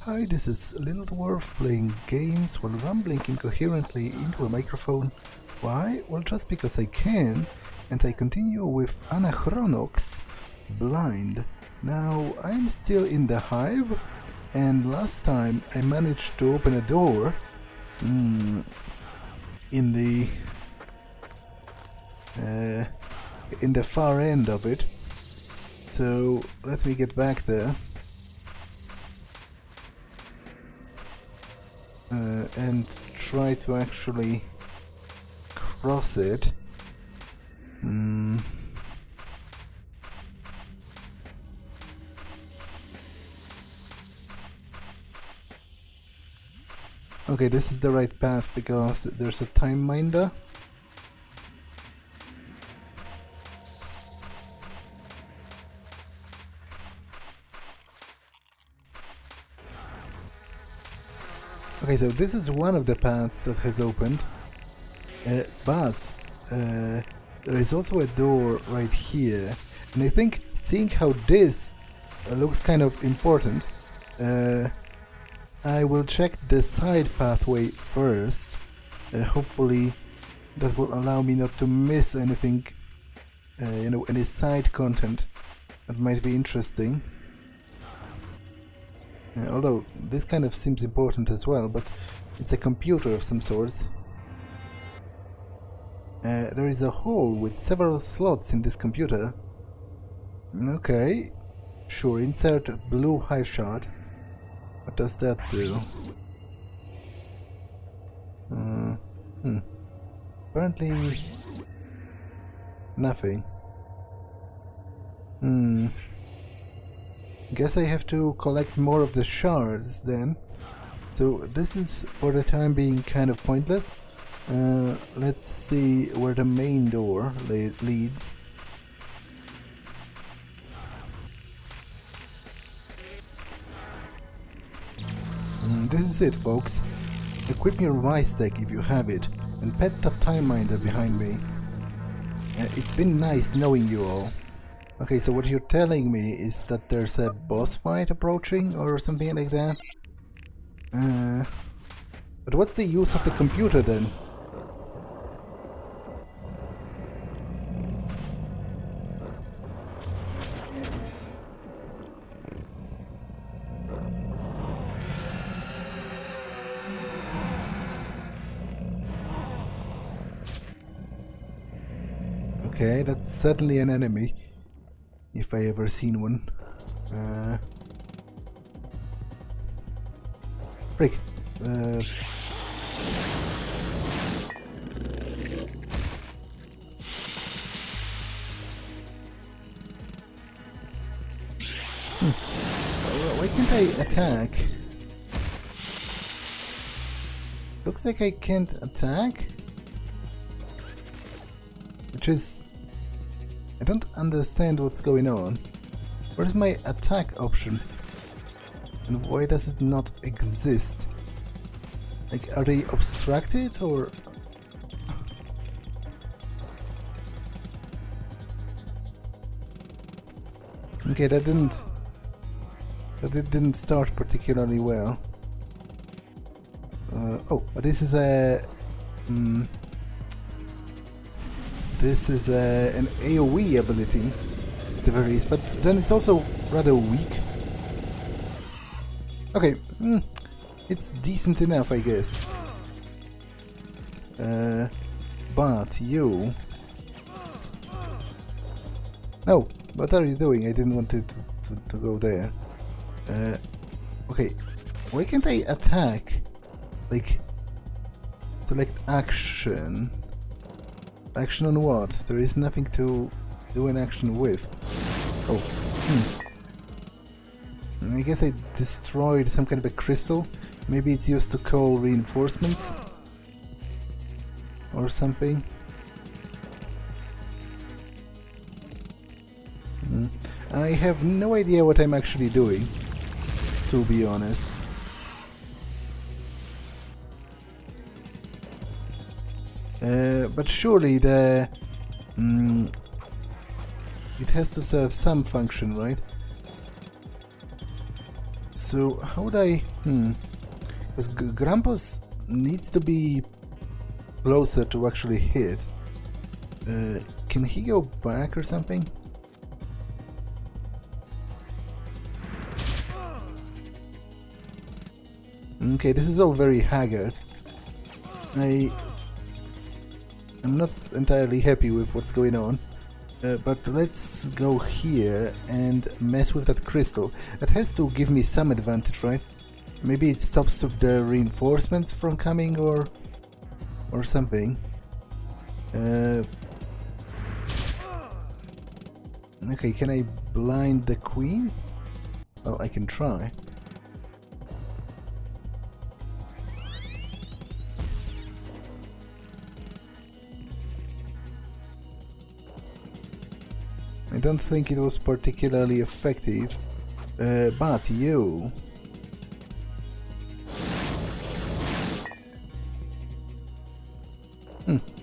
Hi, this is Little Dwarf playing games while rambling incoherently into a microphone. Why? Well, just because I can, and I continue with Anachronox, Blind. Now, I'm still in the Hive, and last time I managed to open a door in the far end of it. So, let me get back there. And try to actually cross it. Okay, this is the right path because there's a time minder. Okay, so this is one of the paths that has opened, but there is also a door right here, and I think seeing how this looks kind of important, I will check the side pathway first. Hopefully that will allow me not to miss anything, any side content that might be interesting. Although this kind of seems important as well, but it's a computer of some sorts. There is a hole with several slots in this computer. Okay, sure, insert blue hive shard. What does that do? Apparently nothing. Guess I have to collect more of the shards then. So this is for the time being kind of pointless. Let's see where the main door leads. This is it, folks. Equip your vice deck if you have it, and pet that time minder behind me. It's been nice knowing you all. Okay, so what you're telling me is that there's a boss fight approaching or something like that? But what's the use of the computer then? Okay, that's certainly an enemy. If I ever seen one. Frick. Why can't I attack? Looks like I can't attack? Which is... I don't understand what's going on. Where's my attack option? And why does it not exist? Like, are they obstructed or... Okay, that didn't start particularly well. Oh, but this is a... This is an AoE ability, at the very least, but then it's also rather weak. Okay, it's decent enough, I guess. But you... No, what are you doing? I didn't want it to go there. Okay, why can't I attack? Like, select action. Action on what? There is nothing to do an action with. Oh, I guess I destroyed some kind of a crystal. Maybe it's used to call reinforcements or something. I have no idea what I'm actually doing, to be honest. But surely the it has to serve some function, right? So how would I... Because Grampus needs to be closer to actually hit. Can he go back or something? Okay, this is all very haggard. I'm not entirely happy with what's going on. But let's go here and mess with that crystal. That has to give me some advantage, right? Maybe it stops the reinforcements from coming or something. Okay, can I blind the queen? Well, I can try. I don't think it was particularly effective, but you...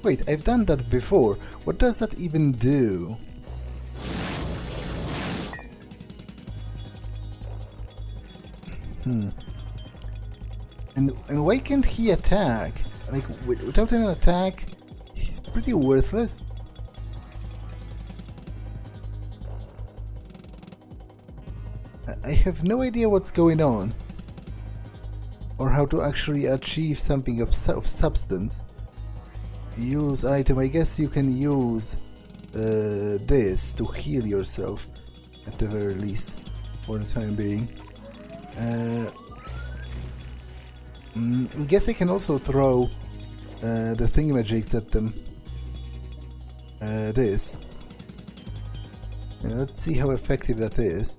Wait, I've done that before. What does that even do? And why can't he attack? Like, without an attack, he's pretty worthless. I have no idea what's going on, or how to actually achieve something of substance. Use item. I guess you can use this to heal yourself, at the very least, for the time being. I guess I can also throw the thingamajigs at them. This. Let's see how effective that is.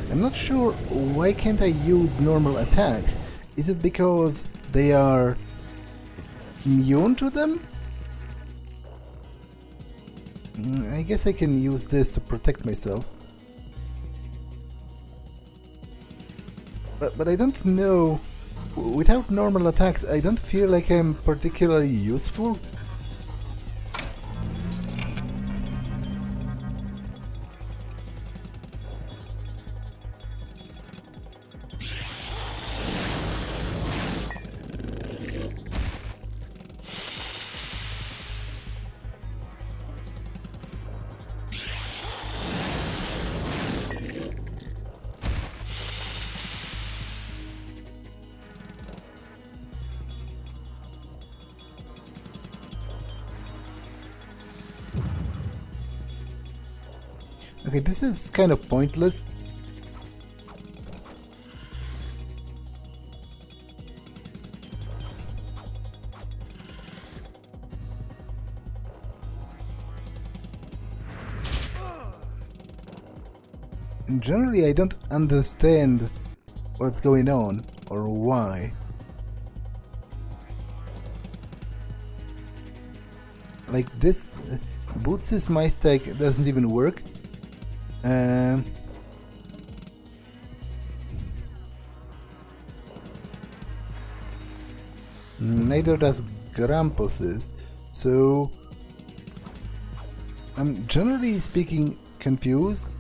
I'm not sure why can't I use normal attacks. Is it because they are immune to them? I guess I can use this to protect myself. But I don't know. Without normal attacks, I don't feel like I'm particularly useful. Okay, this is kind of pointless. And generally, I don't understand what's going on or why. Like this, Boots' my stack doesn't even work. Neither does Grampus's, so I'm generally speaking confused.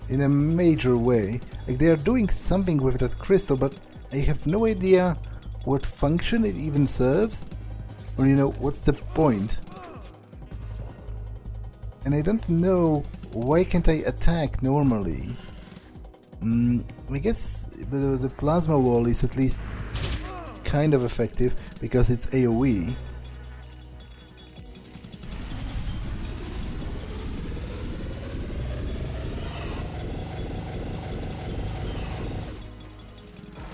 In a major way. Like, they are doing something with that crystal, but I have no idea what function it even serves, or what's the point. And I don't know why can't I attack normally. I guess the plasma wall is at least kind of effective because it's AoE.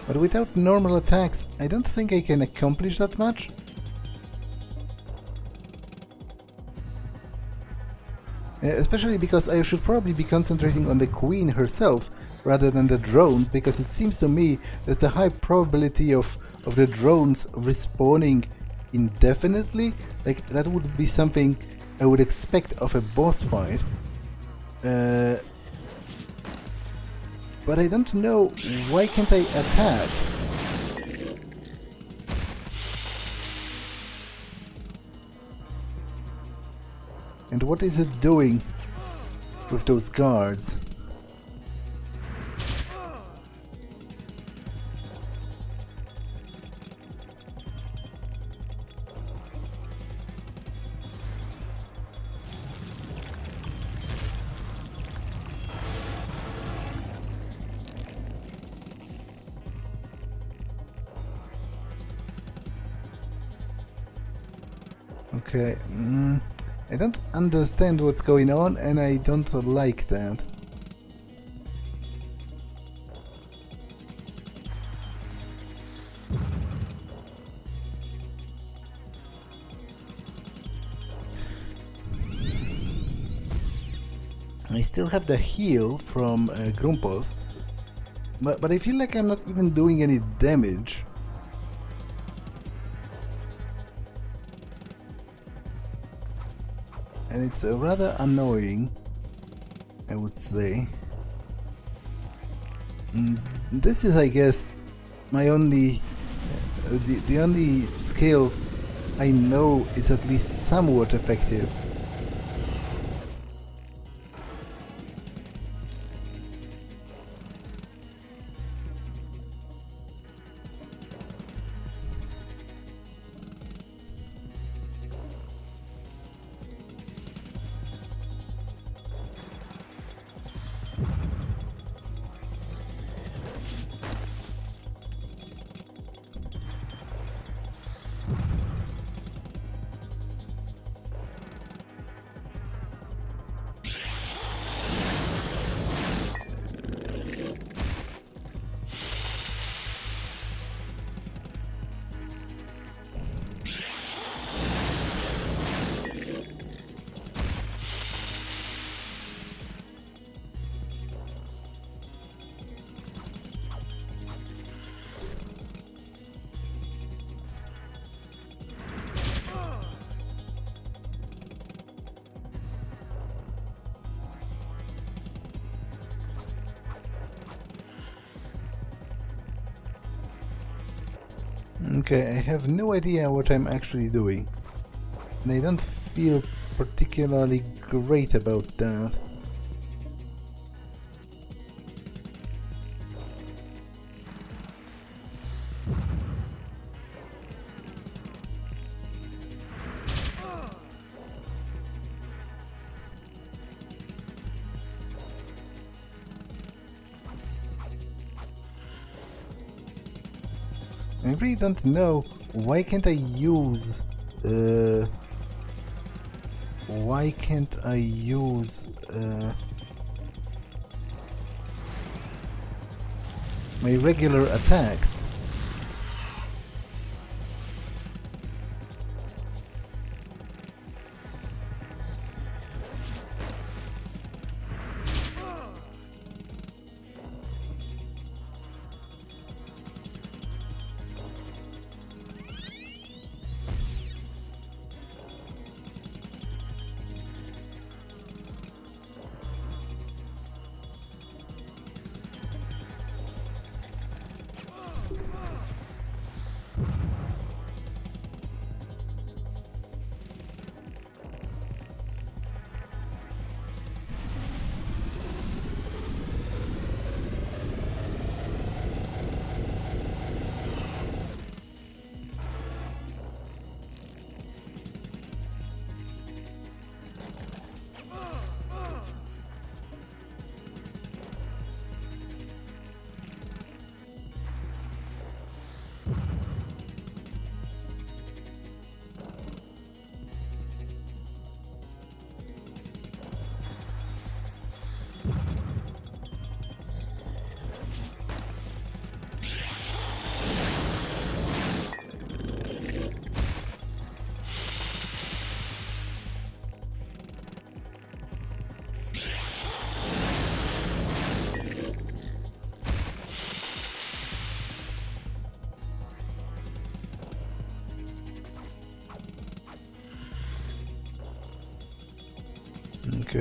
But without normal attacks, I don't think I can accomplish that much. Especially because I should probably be concentrating on the queen herself rather than the drones, because it seems to me there's a high probability of the drones respawning indefinitely. Like, that would be something I would expect of a boss fight. But I don't know, why can't I attack? And what is it doing with those guards? Okay, I don't understand what's going on, and I don't like that. I still have the heal from Grumpos, but I feel like I'm not even doing any damage. And it's rather annoying, I would say. This is, I guess, my only... the only skill I know is at least somewhat effective. Okay, I have no idea what I'm actually doing, and I don't feel particularly great about that. I really don't know, why can't I use... why can't I use... my regular attacks?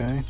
Okay.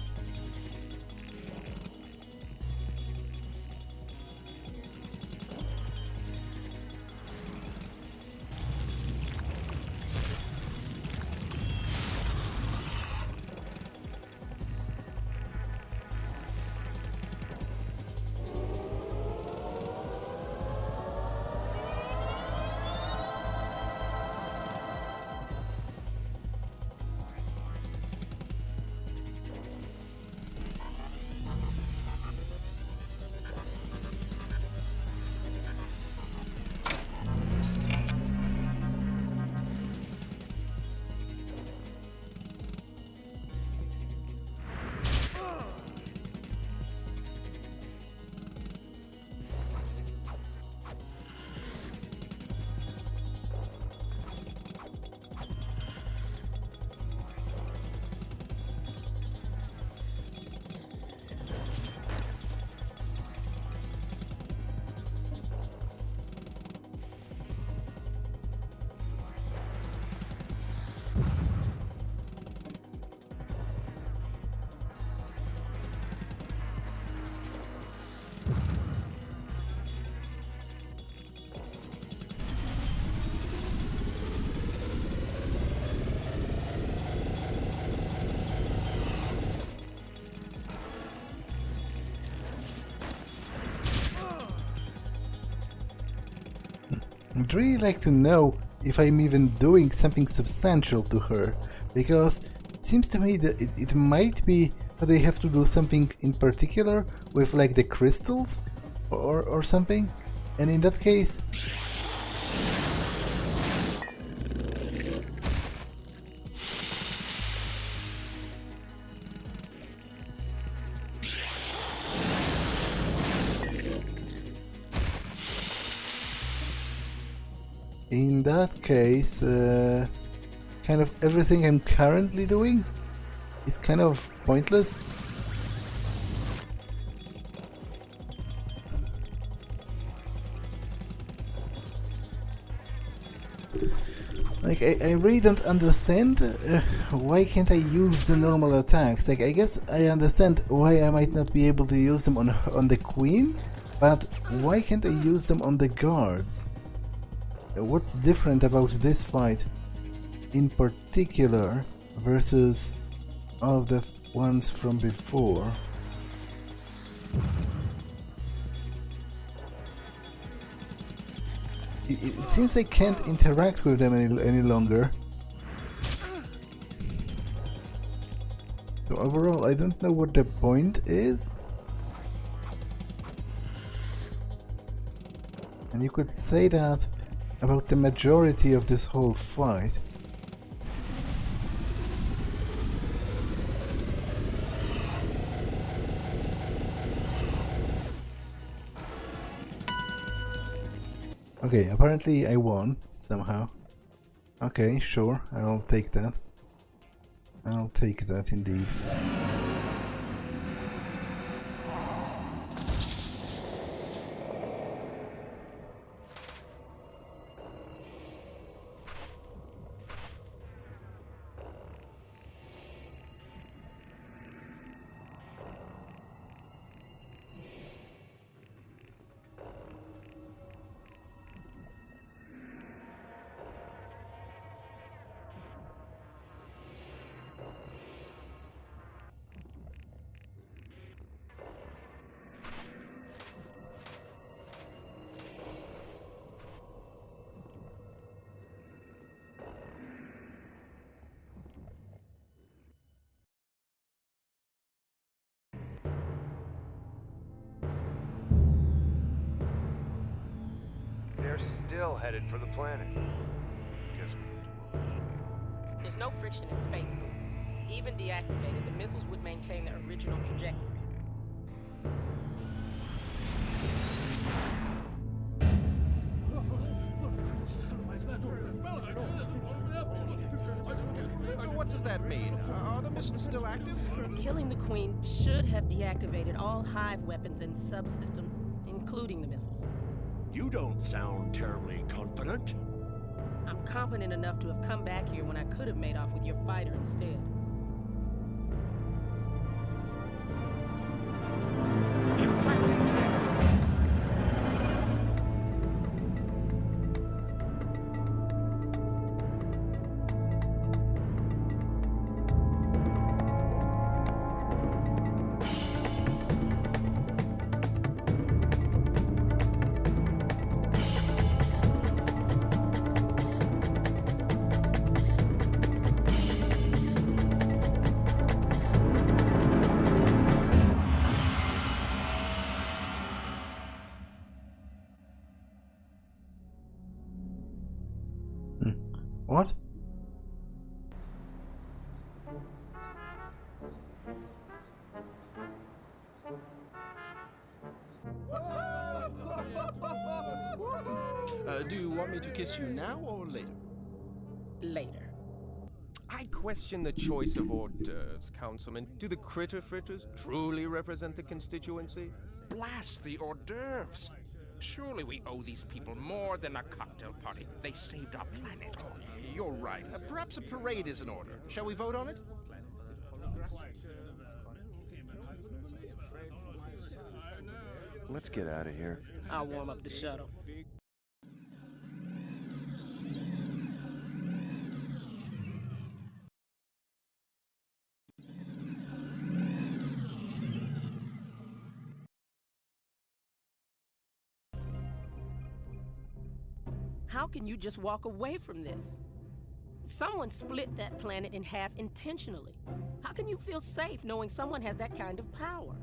I'd really like to know if I'm even doing something substantial to her, because it seems to me that it might be that I have to do something in particular with like the crystals or something, and in that case... In that case, kind of everything I'm currently doing is kind of pointless. Like, I really don't understand why can't I use the normal attacks. Like, I guess I understand why I might not be able to use them on the Queen, but why can't I use them on the guards? What's different about this fight in particular versus all of the ones from before? It seems I can't interact with them any longer. So overall, I don't know what the point is. And you could say that about the majority of this whole fight. Okay, apparently I won somehow. Okay, sure, I'll take that. I'll take that indeed. They're still headed for the planet. Guess There's no friction in Space Boots. Even deactivated, the missiles would maintain their original trajectory. So what does that mean? Are the missiles still active? Killing the Queen should have deactivated all Hive weapons and subsystems, including the missiles. You don't sound terribly confident. I'm confident enough to have come back here when I could have made off with your fighter instead. What? Do you want me to kiss you now or later? Later. I question the choice of hors d'oeuvres, Councilman. Do the critter fritters truly represent the constituency? Blast the hors d'oeuvres! Surely we owe these people more than a cocktail party. They saved our planet. Oh, you're right. Perhaps a parade is in order. Shall we vote on it? Let's get out of here. I'll warm up the shuttle. How can you just walk away from this? Someone split that planet in half intentionally. How can you feel safe knowing someone has that kind of power?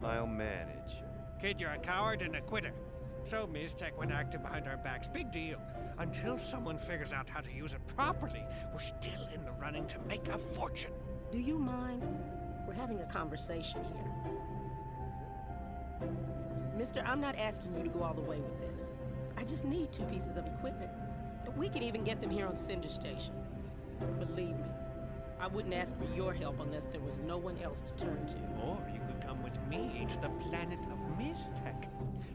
I'll manage. Kid, you're a coward and a quitter. So Miztech went active behind our backs. Big deal. Until someone figures out how to use it properly, we're still in the running to make a fortune. Do you mind? We're having a conversation here. Mister, I'm not asking you to go all the way with this. I just need 2 pieces of equipment. We can even get them here on Cinder Station. Believe me, I wouldn't ask for your help unless there was no one else to turn to. Or you could come with me to the planet of Miztech.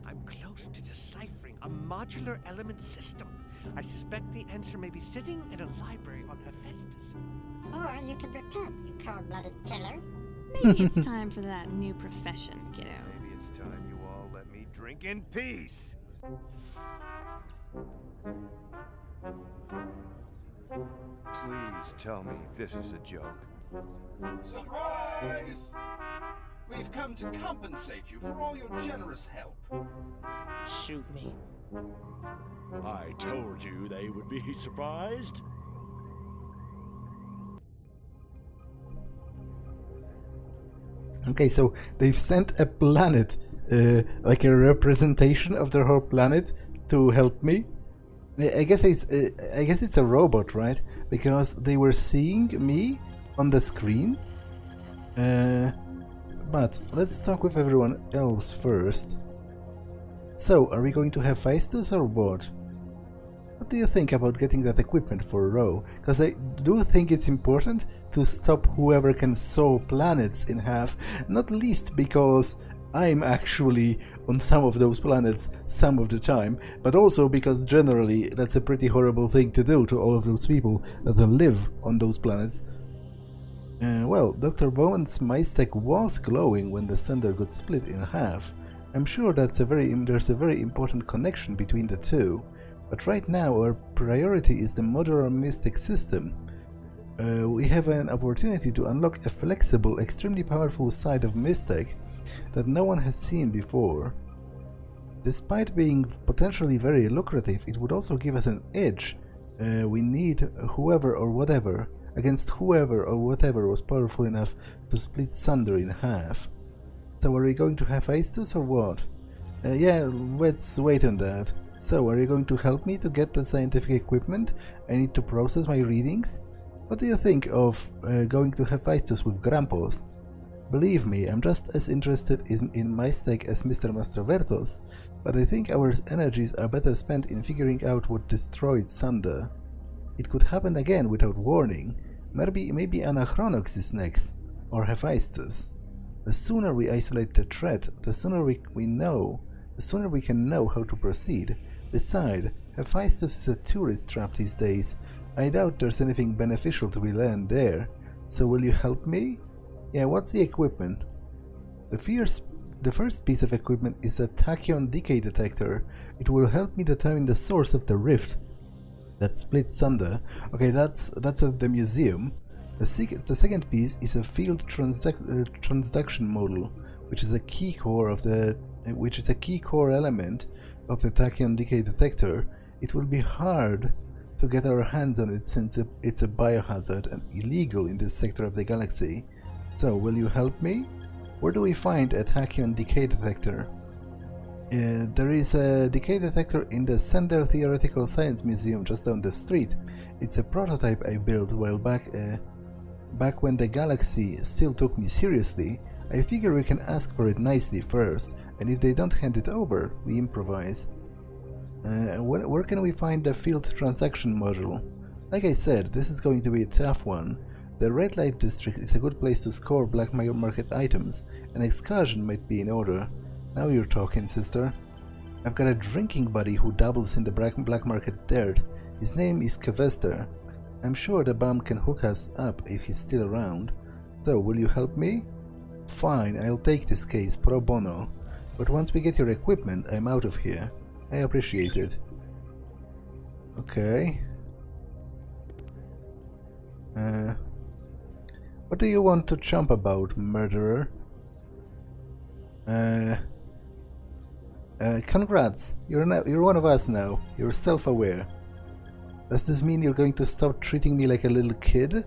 I'm close to deciphering a modular element system. I suspect the answer may be sitting in a library on Hephaestus. Or you could repent, you cold-blooded killer. Maybe it's time for that new profession, kiddo. Maybe it's time you all let me drink in peace. Please tell me this is a joke. Surprise! We've come to compensate you for all your generous help. Shoot me. I told you they would be surprised. Okay, so they've sent a planet, like a representation of their whole planet, to help me. I guess it's a robot, right? Because they were seeing me on the screen. But let's talk with everyone else first. So, are we going to have Hephaestus or what? What do you think about getting that equipment for Ro? Because I do think it's important to stop whoever can saw planets in half, not least because I'm actually on some of those planets some of the time, but also because generally that's a pretty horrible thing to do to all of those people that live on those planets. Well, Dr. Bowen's Miztech was glowing when the sender got split in half. I'm sure there's a very important connection between the two, but right now our priority is the modular Miztech system. We have an opportunity to unlock a flexible, extremely powerful side of Miztech that no one has seen before. Despite being potentially very lucrative, it would also give us an edge. We need whoever or whatever against whoever or whatever was powerful enough to split Sunder in half. So are we going to have Hephaestus or what? Yeah, let's wait on that. So, are you going to help me to get the scientific equipment I need to process my readings? What do you think of going to Hephaestus with Grampos? Believe me, I'm just as interested in Miztech as Mr. Mastrovertos, but I think our energies are better spent in figuring out what destroyed Sunder. It could happen again without warning. Maybe Anachronox is next, or Hephaestus. The sooner we isolate the threat, the sooner we can know how to proceed. Besides, Hephaestus is a tourist trap these days. I doubt there's anything beneficial to be learned there. So will you help me? Yeah, what's the equipment? The first piece of equipment is a tachyon decay detector. It will help me determine the source of the rift that split Sunder. Okay, that's at the museum. The second piece is a field transduction module, which is a key core element of the tachyon decay detector. It will be hard to get our hands on it since it's a biohazard and illegal in this sector of the galaxy. So, will you help me? Where do we find a tachyon decay detector? There is a decay detector in the Sender Theoretical Science Museum just down the street. It's a prototype I built while back when the galaxy still took me seriously. I figure we can ask for it nicely first, and if they don't hand it over, we improvise. Where can we find the field transaction module? Like I said, this is going to be a tough one. The red light district is a good place to score black market items. An excursion might be in order. Now you're talking, sister. I've got a drinking buddy who dabbles in the black market dirt. His name is Sylvester. I'm sure the bum can hook us up if he's still around. So, will you help me? Fine, I'll take this case pro bono. But once we get your equipment, I'm out of here. I appreciate it. Okay. What do you want to chomp about, murderer? Congrats! You're one of us now. You're self-aware. Does this mean you're going to stop treating me like a little kid?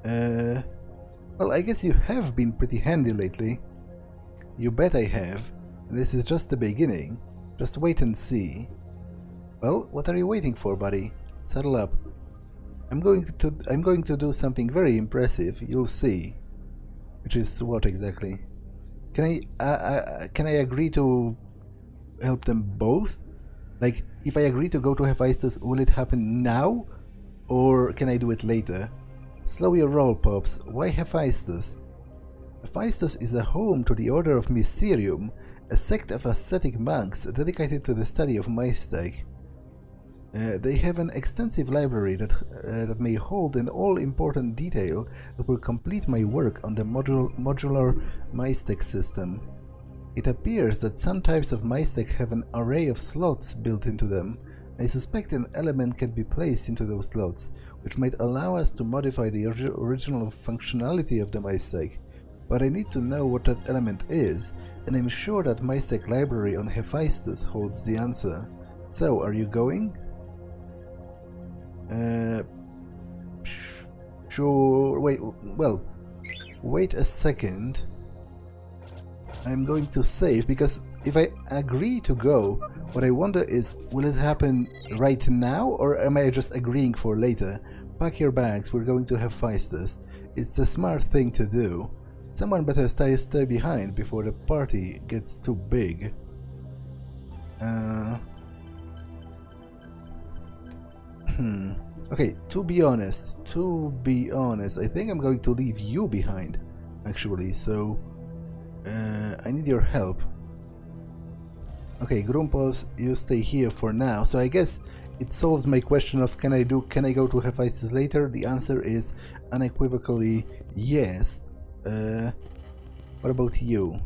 Well, I guess you have been pretty handy lately. You bet I have. And this is just the beginning. Just wait and see. Well, what are you waiting for, buddy? Settle up. I'm going to do something very impressive. You'll see. Which is what exactly? Can I agree to help them both? Like, if I agree to go to Hephaestus, will it happen now? Or can I do it later? Slow your roll, Pops. Why Hephaestus? Hephaestus is a home to the Order of Mysterium, a sect of ascetic monks dedicated to the study of Mystic. They have an extensive library that may hold an all-important detail that will complete my work on the modular Mystic system. It appears that some types of Mystic have an array of slots built into them. I suspect an element can be placed into those slots, which might allow us to modify the original functionality of the Mystic. But I need to know what that element is, and I'm sure that Mystic library on Hephaestus holds the answer. So, are you going? Sure. Wait a second. I'm going to save, because if I agree to go, what I wonder is, will it happen right now, or am I just agreeing for later? Pack your bags, we're going to Hephaestus. It's the smart thing to do. Someone better stay behind before the party gets too big. Okay, to be honest, I think I'm going to leave you behind, actually, so I need your help. Okay, Grumpos, you stay here for now, so I guess it solves my question of can I go to Hephaestus later? The answer is unequivocally yes. What about you?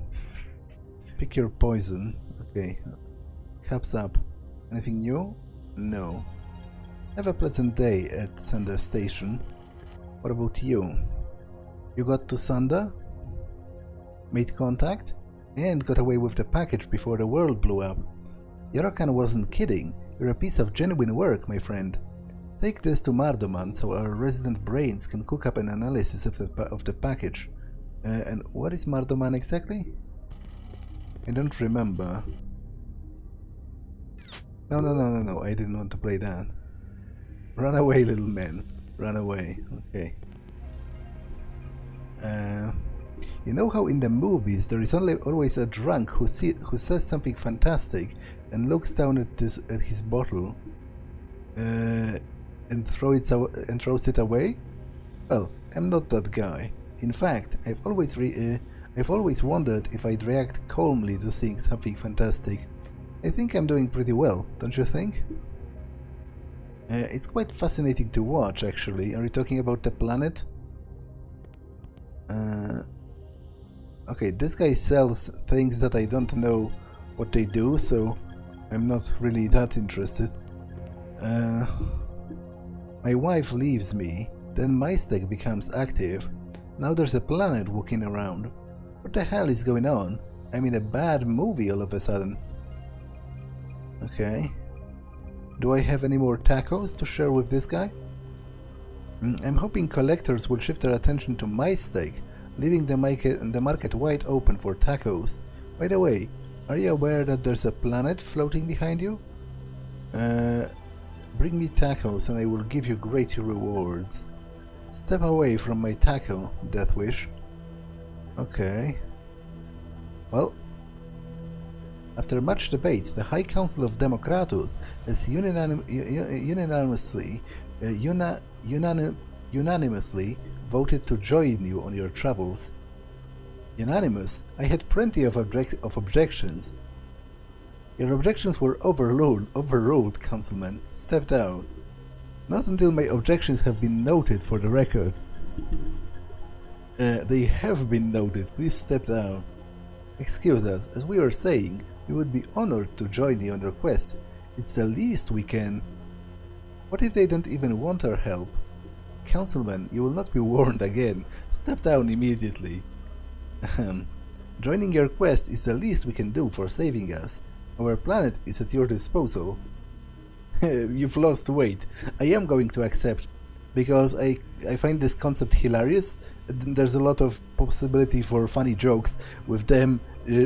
Pick your poison. Okay, caps up. Anything new? No. Have a pleasant day at Sander Station. What about you? You got to Sander? Made contact? And got away with the package before the world blew up. Yorokan wasn't kidding. You're a piece of genuine work, my friend. Take this to Mardoman so our resident brains can cook up an analysis of the package. And what is Mardoman exactly? I don't remember. No, I didn't want to play that. Run away, little man. Run away. Okay. You know how in the movies there is always a drunk who says something fantastic and looks down at his bottle and throws it away? Well, I'm not that guy. In fact, I've always wondered if I'd react calmly to seeing something fantastic. I think I'm doing pretty well, don't you think? It's quite fascinating to watch, actually. Are you talking about the planet? Okay, this guy sells things that I don't know what they do, so I'm not really that interested. My wife leaves me, then Mystic becomes active. Now there's a planet walking around. What the hell is going on? I'm in a bad movie all of a sudden. Okay. Do I have any more tacos to share with this guy? I'm hoping collectors will shift their attention to Mystic, leaving the market wide open for tacos. By the way, are you aware that there's a planet floating behind you? Bring me tacos and I will give you great rewards. Step away from my taco, Death Wish. Okay. Well, after much debate, the High Council of Democratus has unanimously voted to join you on your travels. Unanimous? I had plenty of objections. Your objections were overruled, Councilman. Step down. Not until my objections have been noted for the record. They have been noted. Please step down. Excuse us. As we were saying, we would be honored to join you on your quest. It's the least we can. What if they don't even want our help? Councilman, you will not be warned again. Step down immediately. Joining your quest is the least we can do for saving us. Our planet is at your disposal. You've lost weight. I am going to accept, because I find this concept hilarious. There's a lot of possibility for funny jokes with them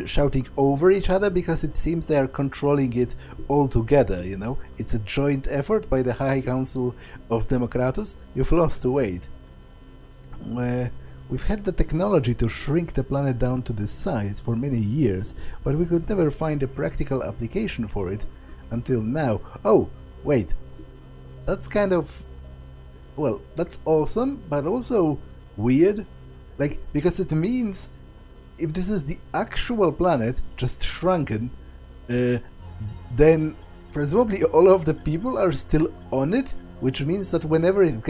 shouting over each other, because it seems they are controlling it all together, you know? It's a joint effort by the High Council of Democratus. You've lost weight. We've had the technology to shrink the planet down to this size for many years, but we could never find a practical application for it until now. Oh, wait. That's kind of... well, that's awesome, but also weird. Like, because it means if this is the actual planet, just shrunken, then presumably all of the people are still on it, which means that whenever it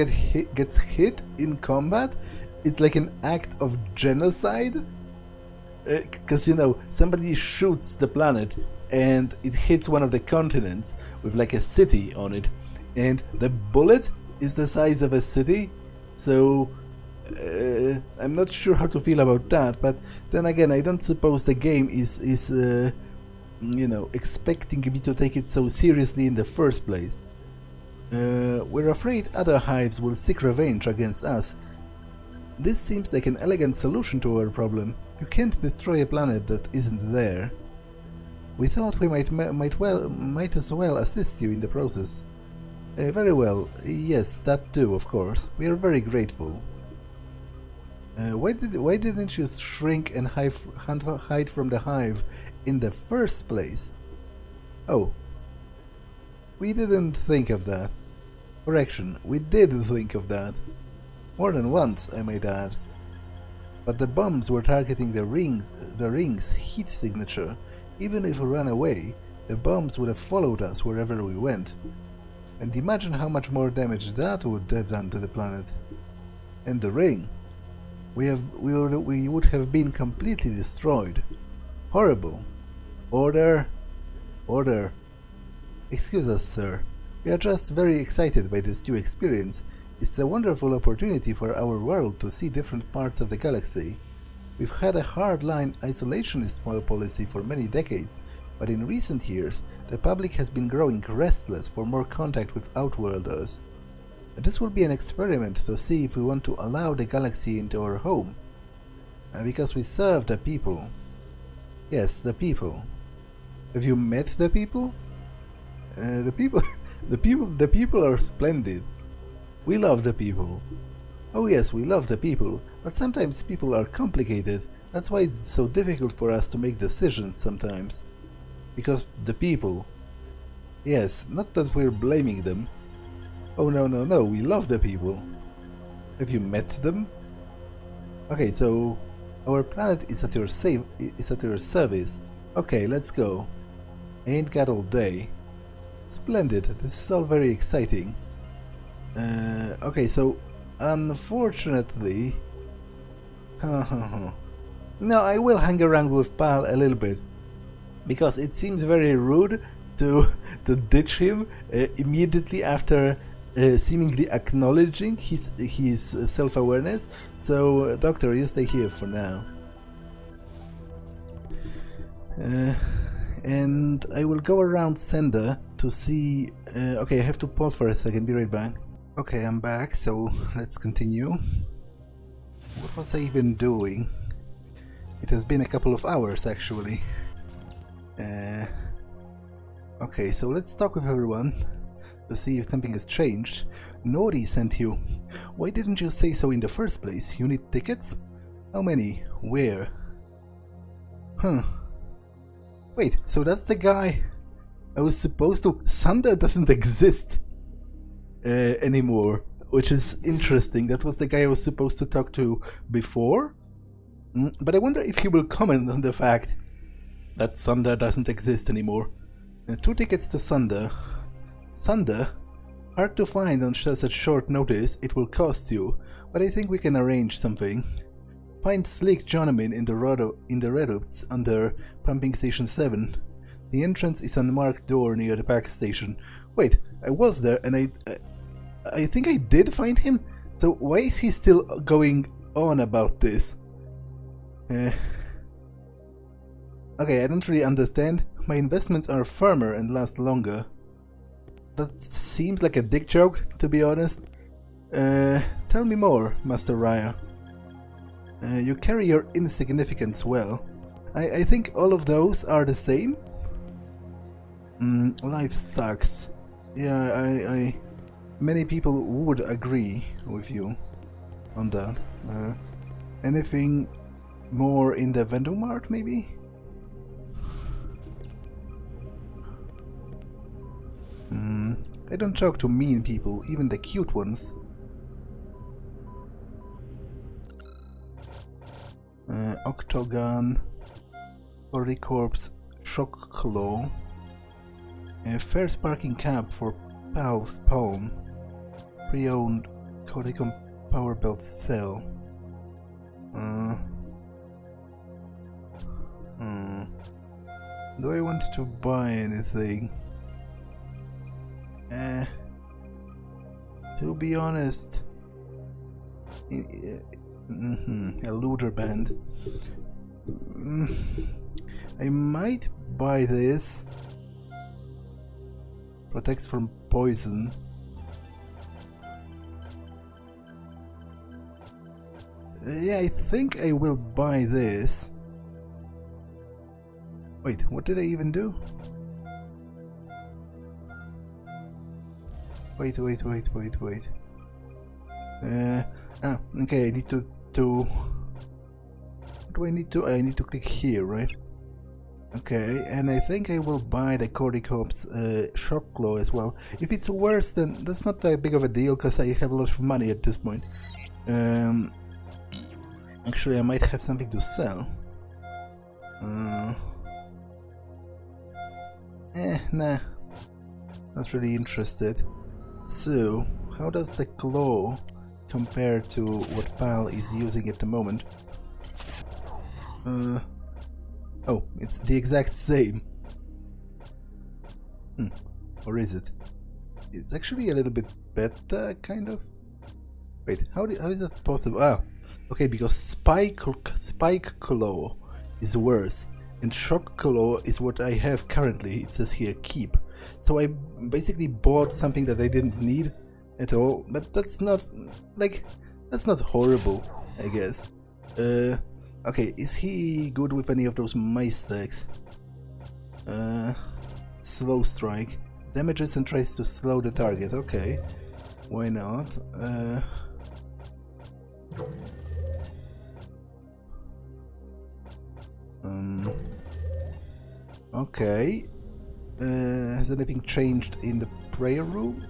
gets hit in combat, it's like an act of genocide, because, you know, somebody shoots the planet and it hits one of the continents with like a city on it, and the bullet is the size of a city, so I'm not sure how to feel about that, but then again, I don't suppose the game is you know, expecting me to take it so seriously in the first place. We're afraid other hives will seek revenge against us. This seems like an elegant solution to our problem. You can't destroy a planet that isn't there. We thought we might as well assist you in the process. Very well. Yes, that too, of course. We are very grateful. Why didn't you shrink and hide from the hive in the first place? Oh. We didn't think of that. Correction, we did think of that. More than once, I might add. But the bombs were targeting the ring's heat signature. Even if we ran away, the bombs would have followed us wherever we went. And imagine how much more damage that would have done to the planet. And the ring. We would have been completely destroyed. Horrible. Order. Order. Excuse us, sir. We are just very excited by this new experience. It's a wonderful opportunity for our world to see different parts of the galaxy. We've had a hard-line isolationist policy for many decades, but in recent years, the public has been growing restless for more contact with Outworlders. This will be an experiment to see if we want to allow the galaxy into our home. Because we serve the people. Yes, the people. Have you met the people? The people are splendid. We love the people. Oh yes, we love the people, but sometimes people are complicated. That's why it's so difficult for us to make decisions sometimes. Because the people. Yes, not that we're blaming them. Oh no, we love the people. Have you met them? Okay, so our planet is at your service. Okay, let's go. I ain't got all day. Splendid, this is all very exciting. Okay, so unfortunately... no, I will hang around with Pal a little bit, because it seems very rude to ditch him immediately after seemingly acknowledging his self-awareness. So, Doctor, you stay here for now. And I will go around Sender to see... okay, I have to pause for a second, be right back. Okay, I'm back, so let's continue. What was I even doing? It has been a couple of hours, actually. Okay, so let's talk with everyone. to see if something has changed. Nori sent you. Why didn't you say so in the first place? You need tickets? How many? Where? Huh. Wait, so that's the guy I was supposed to... Sunder doesn't exist anymore, which is interesting. That was the guy I was supposed to talk to before? But I wonder if he will comment on the fact that Sunder doesn't exist anymore. 2 tickets to Sunder. Sunder? Hard to find on such short notice, it will cost you, but I think we can arrange something. Find Slick Jonamin in the redoubts under Pumping Station 7. The entrance is an unmarked door near the pack station. Wait, I was there and I think I did find him? So why is he still going on about this? Okay, I don't really understand. My investments are firmer and last longer. That seems like a dick joke, to be honest. Tell me more, Master Raya. You carry your insignificance well. I think all of those are the same. Life sucks. Yeah, many people would agree with you on that. Anything more in the vendor mart, maybe? I don't talk to mean people, even the cute ones. Octagon, Corps, Shock Claw, fair sparking cap for Pal's Palm, pre-owned Codicum Power Belt Cell. Do I want to buy anything? To be honest, a looter band. I might buy this. Protects from poison. Yeah, I think I will buy this. Wait, what did I even do? Wait. Okay, I need to what do I need to? I need to click here, right? Okay, and I think I will buy the Cordycorp's Shock Claw as well. If it's worse, then that's not that big of a deal, because I have a lot of money at this point. Actually, I might have something to sell. Nah. Not really interested. So, how does the claw compare to what Pal is using at the moment? Oh, it's the exact same. Or is it? It's actually a little bit better, kind of. Wait, how is that possible? Ah, okay, because Spike Claw is worse, and Shock Claw is what I have currently. It says here keep. So I basically bought something that I didn't need at all, but that's not horrible, I guess. Okay, is he good with any of those mice stacks? Slow strike. Damages and tries to slow the target. Okay, why not? Okay. Has anything changed in the prayer room?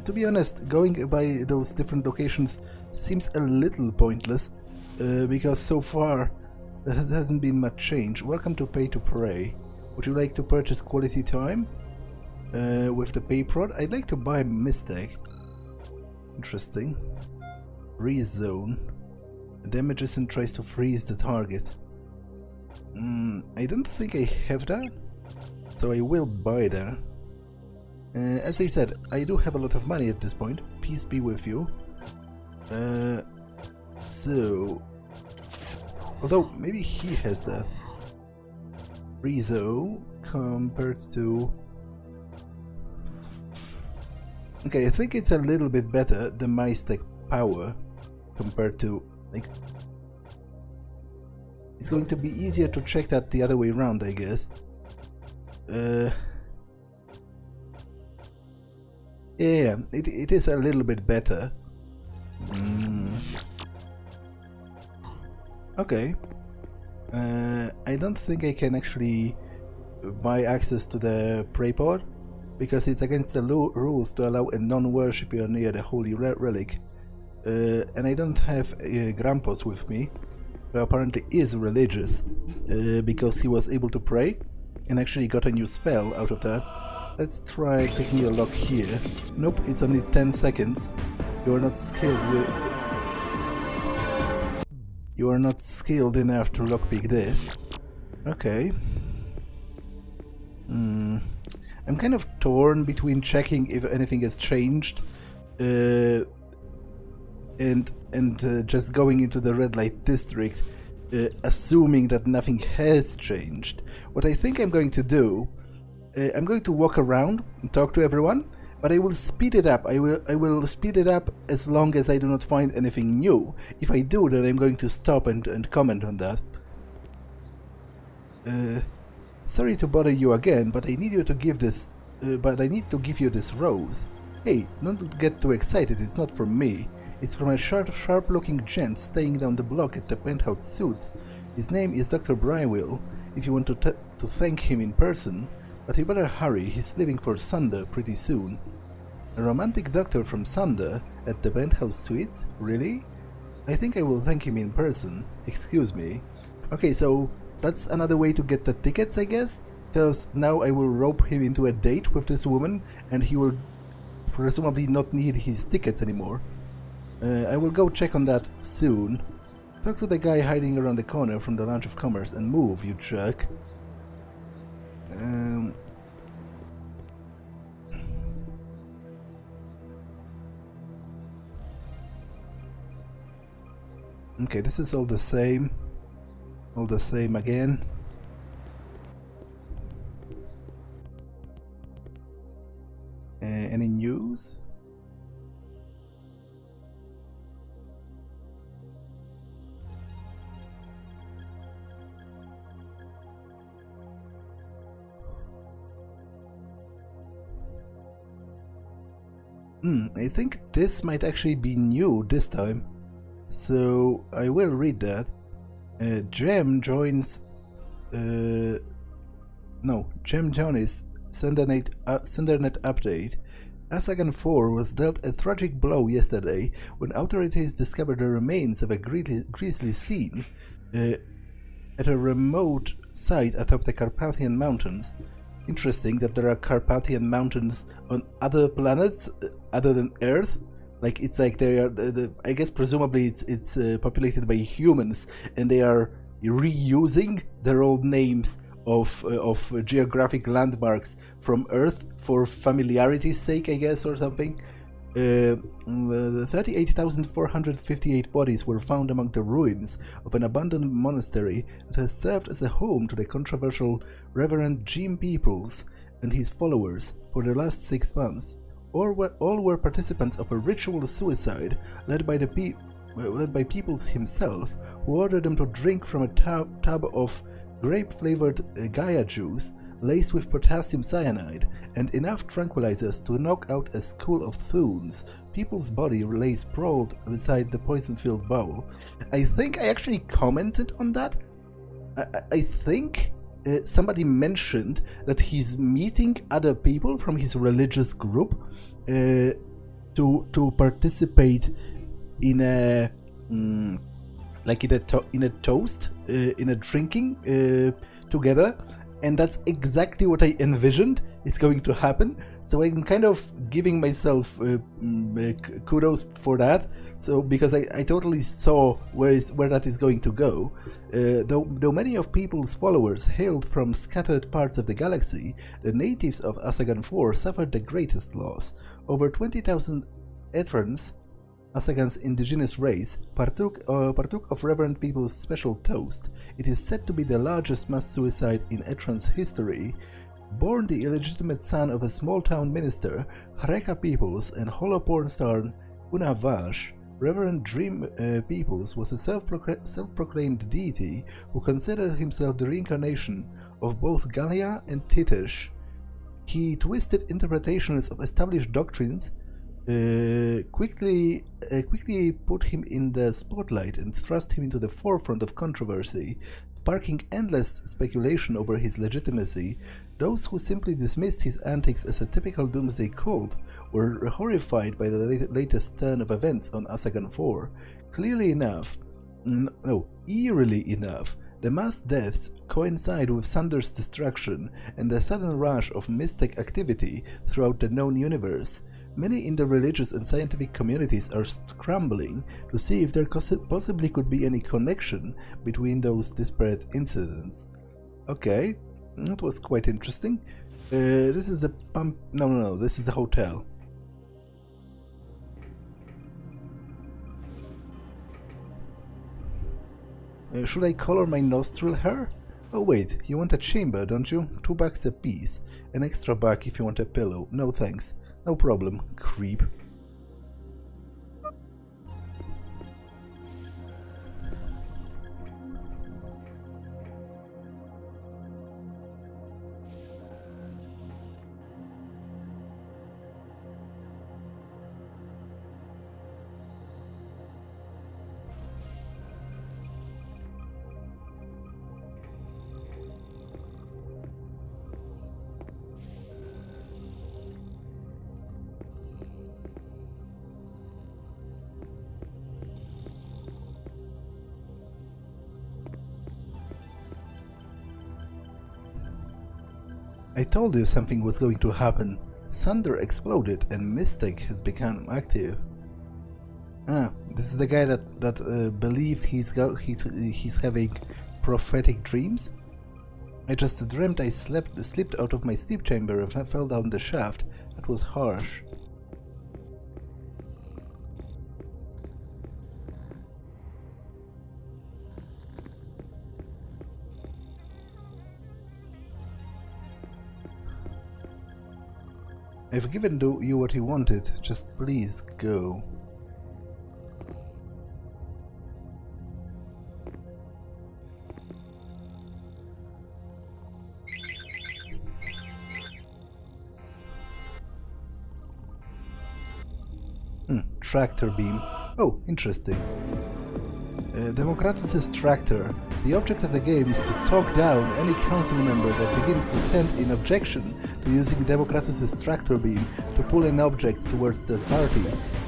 To be honest, going by those different locations seems a little pointless, because so far there hasn't been much change. Welcome to Pay to Pray. Would you like to purchase quality time with the pay prod? I'd like to buy Mistake. Interesting. Freeze zone. Damages and tries to freeze the target. I don't think I have that, so I will buy that. As I said, I do have a lot of money at this point. Peace be with you. So, although maybe he has that. Rezo compared to. Okay, I think it's a little bit better. The Mystic power compared to like. It's going to be easier to check that the other way around, I guess. Yeah, it is a little bit better. Okay. I don't think I can actually buy access to the prey pod, because it's against the rules to allow a non-worshipper near the holy relic. And I don't have Grampos with me, who apparently is religious, because he was able to pray and actually got a new spell out of that. Let's try picking the lock here. Nope, it's only 10 seconds. You are not skilled enough to lockpick this. Okay. I'm kind of torn between checking if anything has changed and just going into the red light district, assuming that nothing has changed. What I think I'm going to do, I'm going to walk around and talk to everyone, but I will speed it up. I will speed it up as long as I do not find anything new. If I do, then I'm going to stop and comment on that. Sorry to bother you again, but I need you to give this. But I need to give you this rose. Hey, don't get too excited. It's not from me. It's from a sharp-looking gent staying down the block at the penthouse suits. His name is Dr. Brywill. If you want to thank him in person, but you better hurry. He's leaving for Sunder pretty soon. A romantic doctor from Sunder at the penthouse suites? Really? I think I will thank him in person. Excuse me. Okay, so that's another way to get the tickets, I guess? Because now I will rope him into a date with this woman, and he will presumably not need his tickets anymore. I will go check on that soon. Talk to the guy hiding around the corner from the Lounge of Commerce and move, you jerk. Okay, this is all the same. All the same again. Any news? I think this might actually be new this time, so I will read that. Jem joins. Jem joins Sendernet update. Asagan 4 was dealt a tragic blow yesterday when authorities discovered the remains of a grisly scene at a remote site atop the Carpathian Mountains. Interesting that there are Carpathian Mountains on other planets other than Earth. Like, it's like they are. I guess presumably it's populated by humans, and they are reusing their old names of geographic landmarks from Earth for familiarity's sake, I guess, or something. 38,458 bodies were found among the ruins of an abandoned monastery that has served as a home to the controversial Reverend Jim Peoples and his followers for the last 6 months. All were participants of a ritual suicide led by Peoples himself, who ordered them to drink from a tub of grape-flavored Gaia juice laced with potassium cyanide and enough tranquilizers to knock out a school of Thunes. People's body lay sprawled beside the poison-filled bowl. I think I actually commented on that. I think somebody mentioned that he's meeting other people from his religious group to participate in a toast, in a drinking together. And that's exactly what I envisioned is going to happen. So I'm kind of giving myself kudos for that. So because I totally saw where that is going to go. Though many of People's followers hailed from scattered parts of the galaxy, the natives of Asagan 4 suffered the greatest loss. Over 20,000 Etrans, Asagan's indigenous race, partook of Reverend People's special toast. It is said to be the largest mass suicide in Etran's history. Born the illegitimate son of a small-town minister, Hareka Peoples, and holo porn star Una Vash, Reverend Dream Peoples was a self-proclaimed deity who considered himself the reincarnation of both Galia and Titish. He twisted interpretations of established doctrines, quickly put him in the spotlight and thrust him into the forefront of controversy, sparking endless speculation over his legitimacy. Those who simply dismissed his antics as a typical doomsday cult were horrified by the latest turn of events on Asagan 4. Clearly enough, eerily enough, the mass deaths coincide with Thunder's destruction and the sudden rush of mystic activity throughout the known universe. Many in the religious and scientific communities are scrambling to see if there possibly could be any connection between those disparate incidents. Okay, that was quite interesting. This is the pump. No, this is the hotel. Should I color my nostril hair? Oh wait, you want a chamber, don't you? $2 a piece. An extra buck if you want a pillow. No thanks. No problem, creep. I told you something was going to happen. Thunder exploded and Mystic has become active. Ah, this is the guy that believes he's having prophetic dreams? I just dreamt I slipped out of my sleep chamber and fell down the shaft. That was harsh. I've given you what you wanted, just please go. Tractor beam. Oh, interesting. Democratus' tractor. The object of the game is to talk down any council member that begins to stand in objection to using Democratus' tractor beam to pull an object towards the party.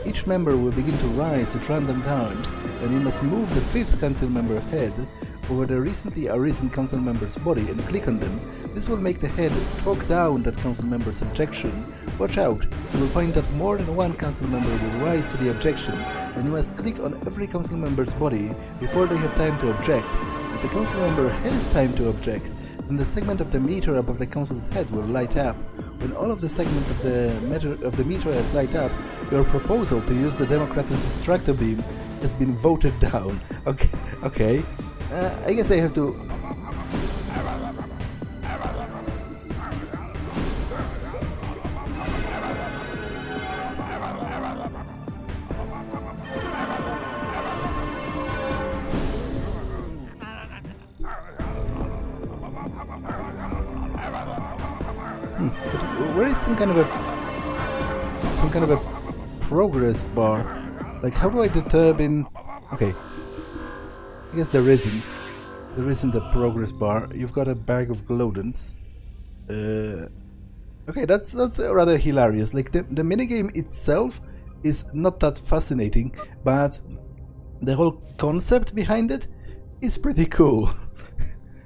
Each member will begin to rise at random times, and you must move the 5th council member head over the recently arisen council member's body and click on them. This will make the head talk down that council member's objection. Watch out, you will find that more than one council member will rise to the objection, and you must click on every council member's body before they have time to object. If the council member has time to object, then the segment of the meter above the council's head will light up. When all of the segments of the meter has light up, your proposal to use the Democratus' tractor beam has been voted down. Okay. I guess I have to... But where is some kind of a progress bar? Like, how do I determine? Okay, I guess there isn't. There isn't a progress bar. You've got a bag of glowdents. Okay, that's rather hilarious. Like the minigame itself is not that fascinating, but the whole concept behind it is pretty cool.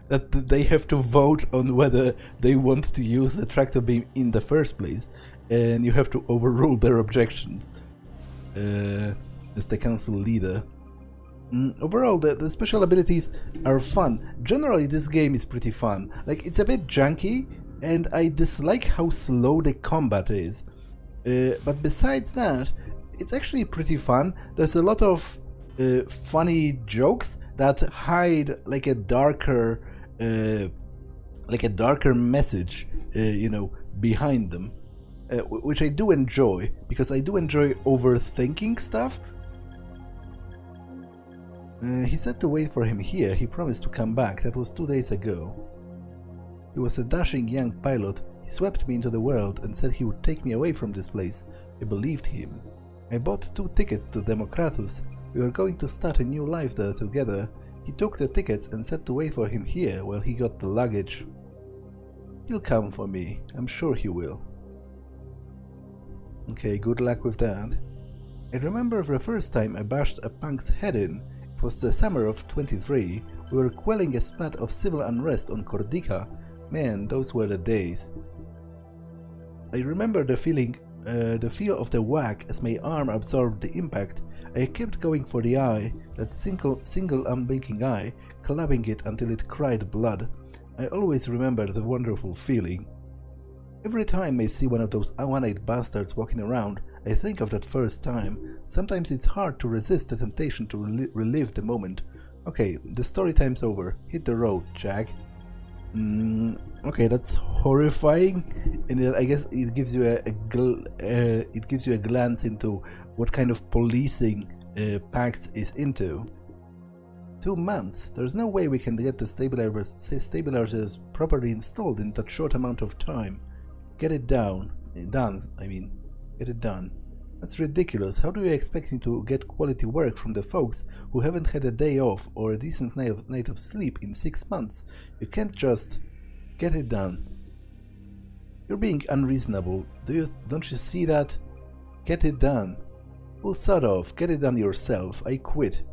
That they have to vote on whether they want to use the tractor beam in the first place, and you have to overrule their objections as the council leader. Overall, the special abilities are fun. Generally, this game is pretty fun. Like, it's a bit janky, and I dislike how slow the combat is. But besides that, it's actually pretty fun. There's a lot of funny jokes that hide like a darker message, behind them, which I do enjoy, because I do enjoy overthinking stuff. He said to wait for him here. He promised to come back. That was 2 days ago. He was a dashing young pilot. He swept me into the world and said he would take me away from this place. I believed him. I bought 2 tickets to Democratus. We were going to start a new life there together. He took the tickets and said to wait for him here while he got the luggage. He'll come for me. I'm sure he will. Okay, good luck with that. I remember the first time I bashed a punk's head in. It was the summer of 23. We were quelling a spat of civil unrest on Cordica. Man, those were the days. I remember the feel of the whack as my arm absorbed the impact. I kept going for the eye, that single unblinking eye, clubbing it until it cried blood. I always remember the wonderful feeling. Every time I see one of those one-eyed bastards walking around, I think of that first time. Sometimes it's hard to resist the temptation to relive the moment. Okay, the story time's over. Hit the road, Jag. Okay, that's horrifying, and I guess it gives you a glance into what kind of policing PAX is into. 2 months. There's no way we can get the stabilizers properly installed in that short amount of time. Get it done. Get it done. That's ridiculous. How do you expect me to get quality work from the folks who haven't had a day off or a decent night of sleep in 6 months? You can't just get it done. You're being unreasonable. Don't you see that? Get it done. Well, sort of. Get it done yourself. I quit.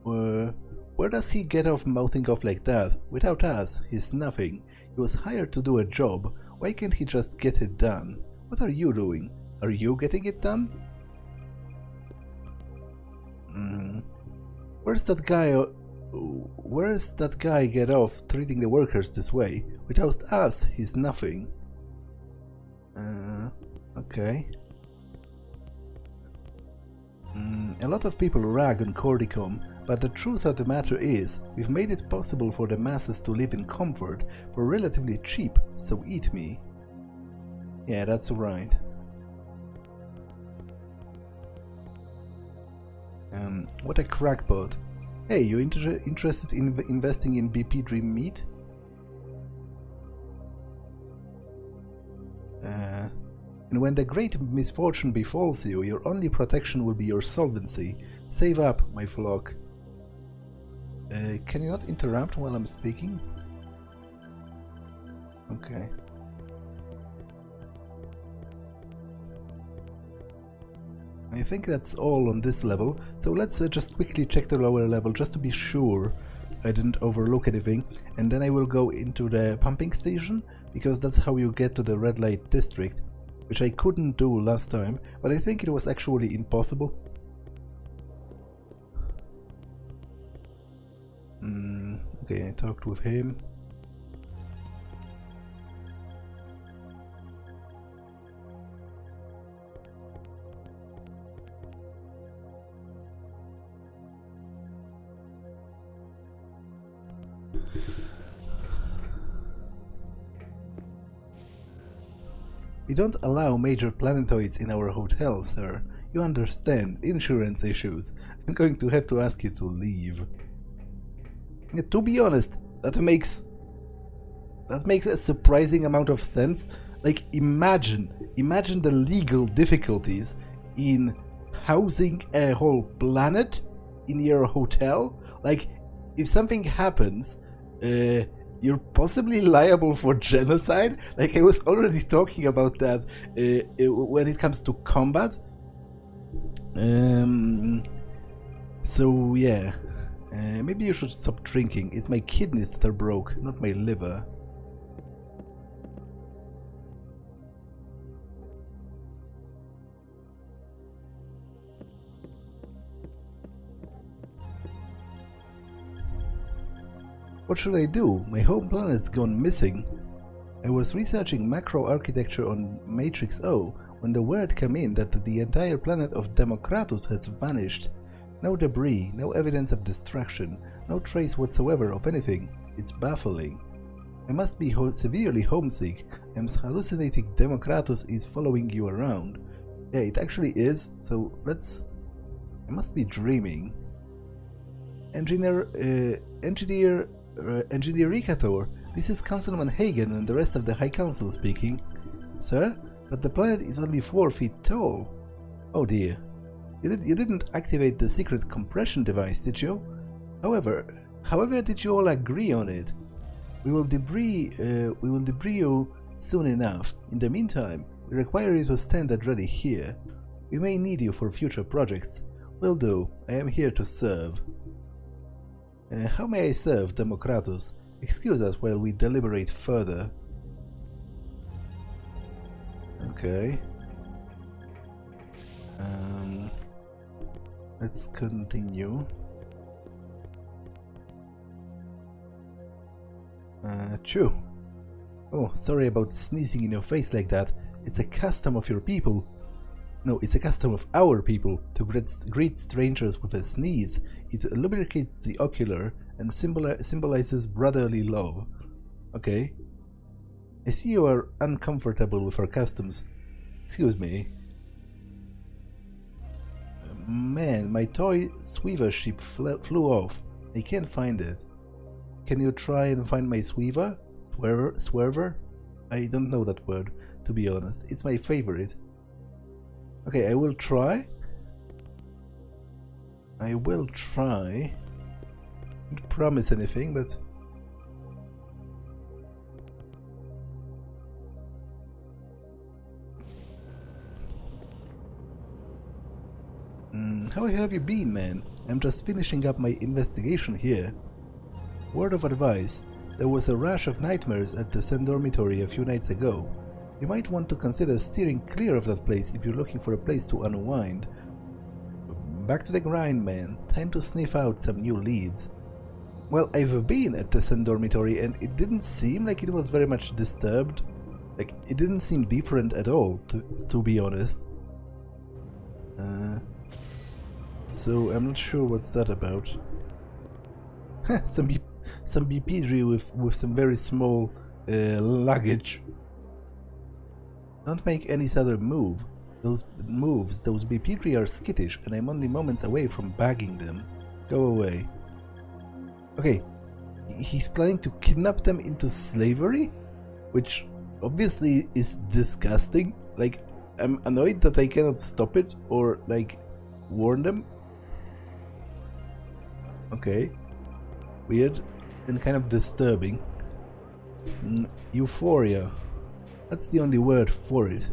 Where does he get off mouthing off like that? Without us, he's nothing. He was hired to do a job. Why can't he just get it done? What are you doing? Are you getting it done? Where's that guy get off treating the workers this way? Without us, he's nothing. Okay. A lot of people rag on Cordicom, but the truth of the matter is, we've made it possible for the masses to live in comfort for relatively cheap, so eat me. Yeah, that's right. What a crackpot. Hey, you interested in investing in BP Dream Meat? And when the great misfortune befalls you, your only protection will be your solvency. Save up, my flock. Can you not interrupt while I'm speaking? Okay. I think that's all on this level, so let's just quickly check the lower level just to be sure I didn't overlook anything, and then I will go into the pumping station, because that's how you get to the red light district, which I couldn't do last time, but I think it was actually impossible. Okay, I talked with him. We don't allow major planetoids in our hotels, sir. You understand, insurance issues. I'm going to have to ask you to leave. To be honest, that makes a surprising amount of sense. Like, imagine the legal difficulties in housing a whole planet in your hotel. Like, if something happens, you're possibly liable for genocide. Like, I was already talking about that when it comes to combat. So yeah, maybe you should stop drinking. It's my kidneys that are broke, not my liver. What should I do? My home planet's gone missing. I was researching macro architecture on Matrix O when the word came in that the entire planet of Democratus has vanished. No debris, no evidence of destruction, no trace whatsoever of anything. It's baffling. I must be severely homesick. I'm hallucinating Democratus is following you around. Yeah, it actually is, so let's... I must be dreaming. Engineericator, This is Councilman Hagen and the rest of the High Council speaking. Sir, but the planet is only 4 feet tall. Oh dear. You didn't activate the secret compression device, did you? However, did you all agree on it? We will debris you soon enough. In the meantime, we require you to stand at ready here. We may need you for future projects. Will do. I am here to serve. How may I serve, Democratus? Excuse us while we deliberate further. Okay. Let's continue. Chew. Oh, sorry about sneezing in your face like that. It's a custom of your people. No, it's a custom of our people to greet strangers with a sneeze. It lubricates the ocular and symbolizes brotherly love. Okay. I see you are uncomfortable with our customs. Excuse me. Man, my toy sweaver ship flew off. I can't find it. Can you try and find my sweaver? Swerver? I don't know that word, to be honest. It's my favorite. Okay, I will try. I will try. Don't promise anything, but... How have you been, man? I'm just finishing up my investigation here. Word of advice. There was a rash of nightmares at the Sen dormitory a few nights ago. You might want to consider steering clear of that place if you're looking for a place to unwind. Back to the grind, man. Time to sniff out some new leads. Well, I've been at the Sen dormitory and it didn't seem like it was very much disturbed. Like, it didn't seem different at all, to be honest. So I'm not sure what's that about. some BPG with some very small luggage. Don't make any sudden move. Those BPG are skittish, and I'm only moments away from bagging them. Go away. Okay, he's planning to kidnap them into slavery, which obviously is disgusting. Like, I'm annoyed that I cannot stop it or like warn them. Okay, weird and kind of disturbing. Euphoria. That's the only word for it.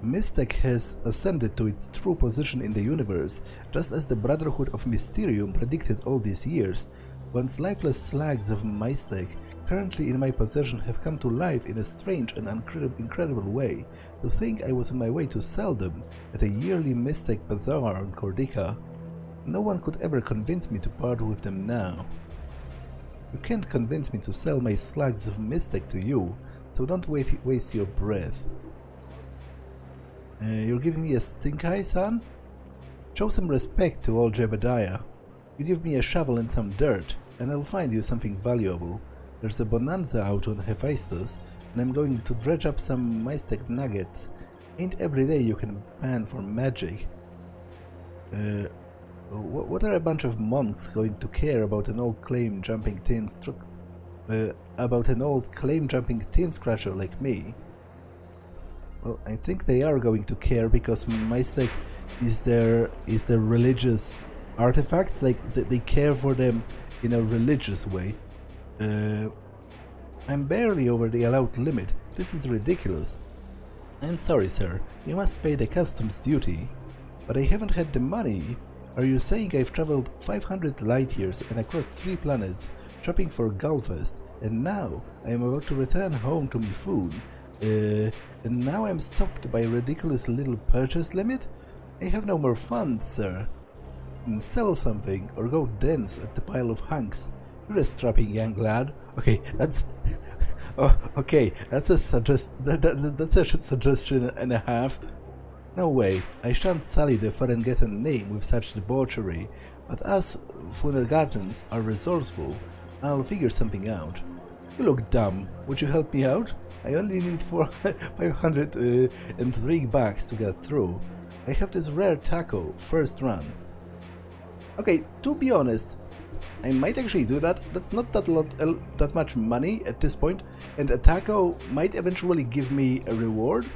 Mystech has ascended to its true position in the universe, just as the Brotherhood of Mysterium predicted all these years. Once lifeless slags of Mystech, currently in my possession, have come to life in a strange and incredible way. To think I was on my way to sell them at a yearly Mystech bazaar on Cordica. No one could ever convince me to part with them now. You can't convince me to sell my slugs of Mystech to you, so don't waste your breath. You're giving me a stink eye, son? Show some respect to old Jebediah. You give me a shovel and some dirt, and I'll find you something valuable. There's a bonanza out on Hephaestus, and I'm going to dredge up some Mystech nuggets. Ain't every day you can pan for magic. What are a bunch of monks going to care about an old claim-jumping tin scratcher like me? Well, I think they are going to care because Mystech is their religious artifacts. Like, they care for them in a religious way. I'm barely over the allowed limit. This is ridiculous. I'm sorry, sir. You must pay the customs duty. But I haven't had the money. Are you saying I've traveled 500 light years and across 3 planets, shopping for Galfest, and now I am about to return home to Mifun, and now I'm stopped by a ridiculous little purchase limit? I have no more funds, sir. Sell something, or go dance at the pile of hunks. You're a strapping young lad. Okay, that's... oh, okay, that's a suggestion and a half. No way, I shan't sully the Ferengetan name with such debauchery, but as Funergatans are resourceful, I'll figure something out. You look dumb. Would you help me out? I only need 503 bucks to get through. I have this rare taco, first run. Okay, to be honest, I might actually do that. That's not that much money at this point, and a taco might eventually give me a reward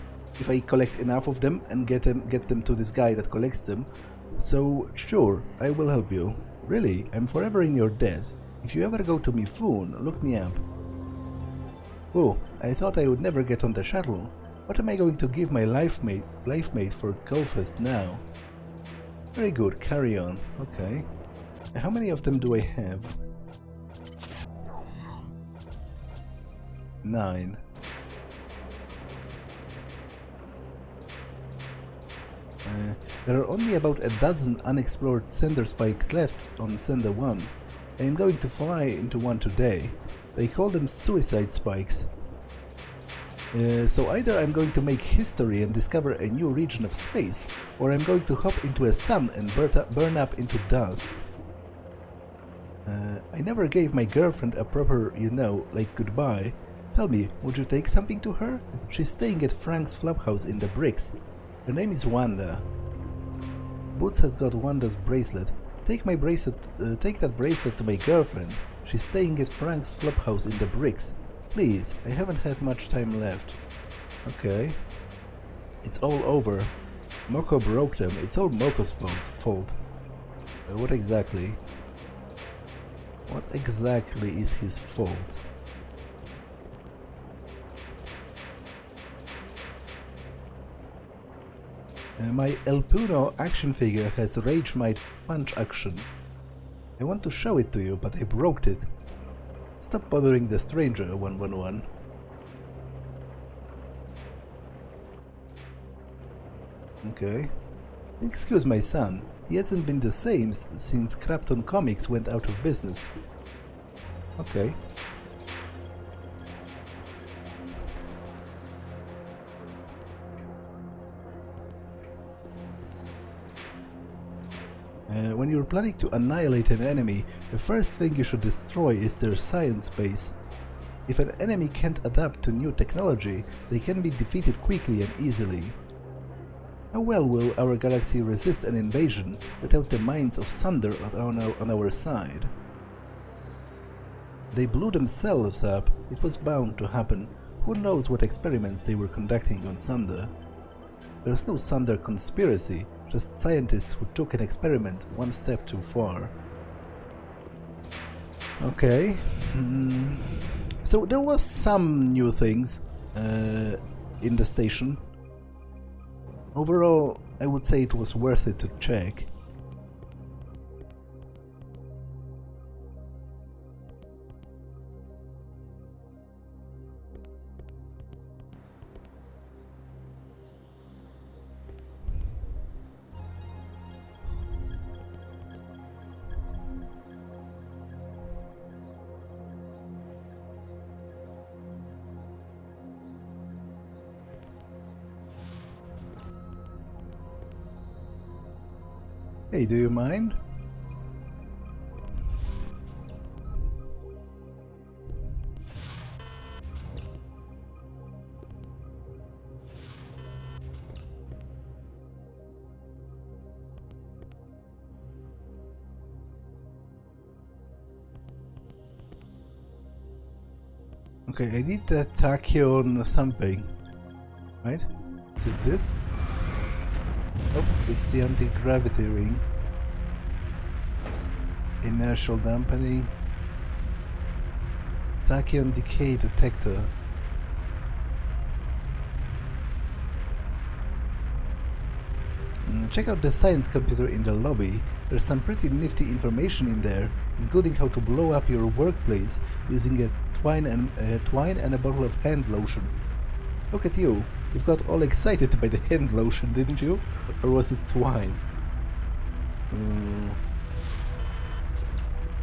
if I collect enough of them and get them to this guy that collects them. So sure, I will help you. Really, I'm forever in your debt. If you ever go to Mifun, look me up. Oh, I thought I would never get on the shuttle. What am I going to give my life mate for Golfest now? Very good, carry on. Okay. How many of them do I have? 9. There are only about a dozen unexplored sender spikes left on Sender 1. I am going to fly into one today. They call them suicide spikes. So either I'm going to make history and discover a new region of space, or I'm going to hop into a sun and burn up into dust. I never gave my girlfriend a proper, like goodbye. Tell me, would you take something to her? She's staying at Frank's Flophouse in the Bricks. Her name is Wanda. Boots has got Wanda's bracelet. Take that bracelet to my girlfriend. She's staying at Frank's Flophouse in the Bricks. Please, I haven't had much time left. Okay. It's all over. Moko broke them. It's all Moko's fault. What exactly? What exactly is his fault? My El Puno action figure has Rage Might punch action. I want to show it to you, but I broke it. Stop bothering the stranger, 111. Okay. Excuse my son. He hasn't been the same since Krapton Comics went out of business. Okay. When you're planning to annihilate an enemy, the first thing you should destroy is their science base. If an enemy can't adapt to new technology, they can be defeated quickly and easily. How well will our galaxy resist an invasion without the minds of Thunder on our side? They blew themselves up. It was bound to happen. Who knows what experiments they were conducting on Thunder? There's no Thunder conspiracy, just scientists who took an experiment one step too far. Okay. So there was some new things in the station. Overall, I would say it was worth it to check. Hey, do you mind? Okay, I need the tachyon something, right? Is it this? Oh, it's the anti-gravity ring. Inertial dampening. Tachyon decay detector. Check out the science computer in the lobby. There's some pretty nifty information in there, including how to blow up your workplace using a twine and a bottle of hand lotion. Look at you. You got all excited by the hand lotion, didn't you? Or was it twine?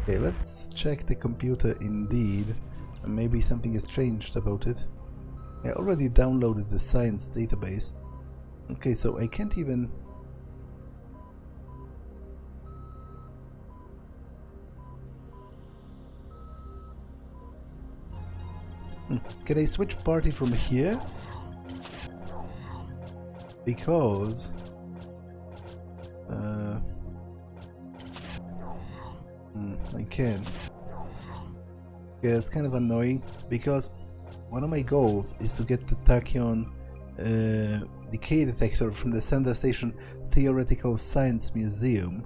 Okay, let's check the computer indeed. Maybe something has changed about it. I already downloaded the science database. Okay, so I can't even... Can I switch party from here? Because I can't. Yeah, it's kind of annoying because one of my goals is to get the tachyon decay detector from the Sender Station Theoretical Science Museum.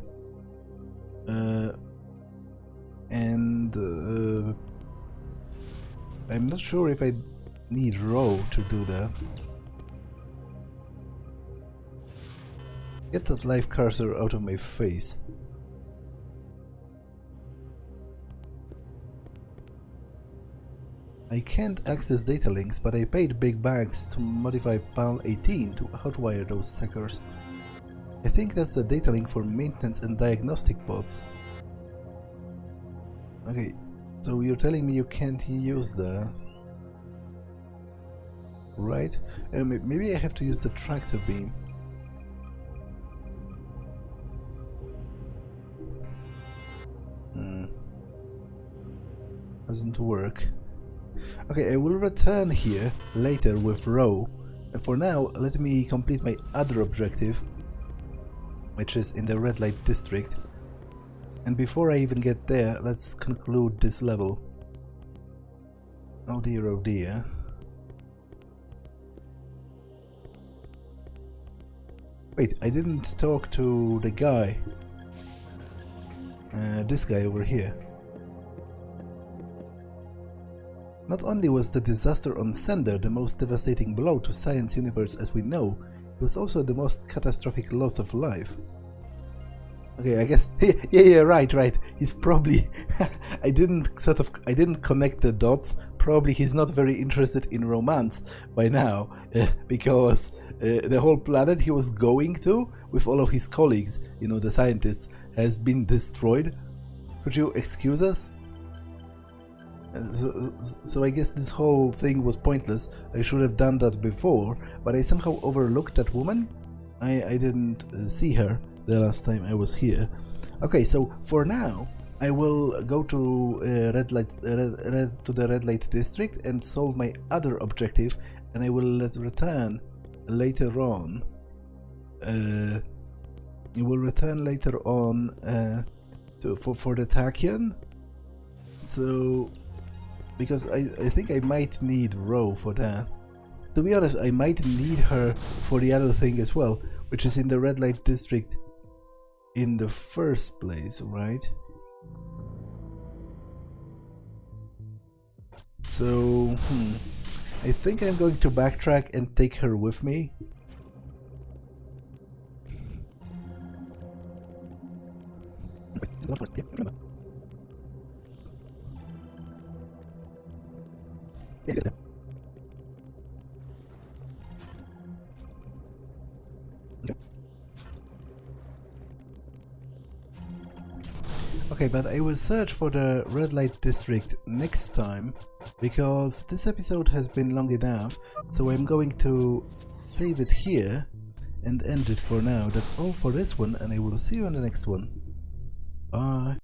I'm not sure if I need Row to do that. Get that live cursor out of my face. I can't access data links, but I paid big bucks to modify PAL 18 to hotwire those suckers. I think that's the data link for maintenance and diagnostic pods. Okay, so you're telling me you can't use the... Right? Maybe I have to use the tractor beam. Doesn't work. Okay, I will return here later with Row, and for now let me complete my other objective, which is in the red light district. And before I even get there, let's conclude this level. Oh dear, oh dear. Wait, I didn't talk to the guy. This guy over here. Not only was the disaster on Sender the most devastating blow to science universe as we know, it was also the most catastrophic loss of life. Okay, I guess yeah, right. He's probably I didn't connect the dots. Probably he's not very interested in romance by now, because the whole planet he was going to with all of his colleagues, you know, the scientists, has been destroyed. Could you excuse us? So I guess this whole thing was pointless. I should have done that before, but I somehow overlooked that woman. I didn't see her the last time I was here. Okay, so for now I will go to the red light district and solve my other objective, and I will return later on. You will return later on for the tachyon. So. Because I think I might need Row for that. To be honest, I might need her for the other thing as well, which is in the red light district in the first place, right? So, I think I'm going to backtrack and take her with me. Okay, but I will search for the red light district next time, because this episode has been long enough, so I'm going to save it here and end it for now. That's all for this one, and I will see you in the next one. Bye.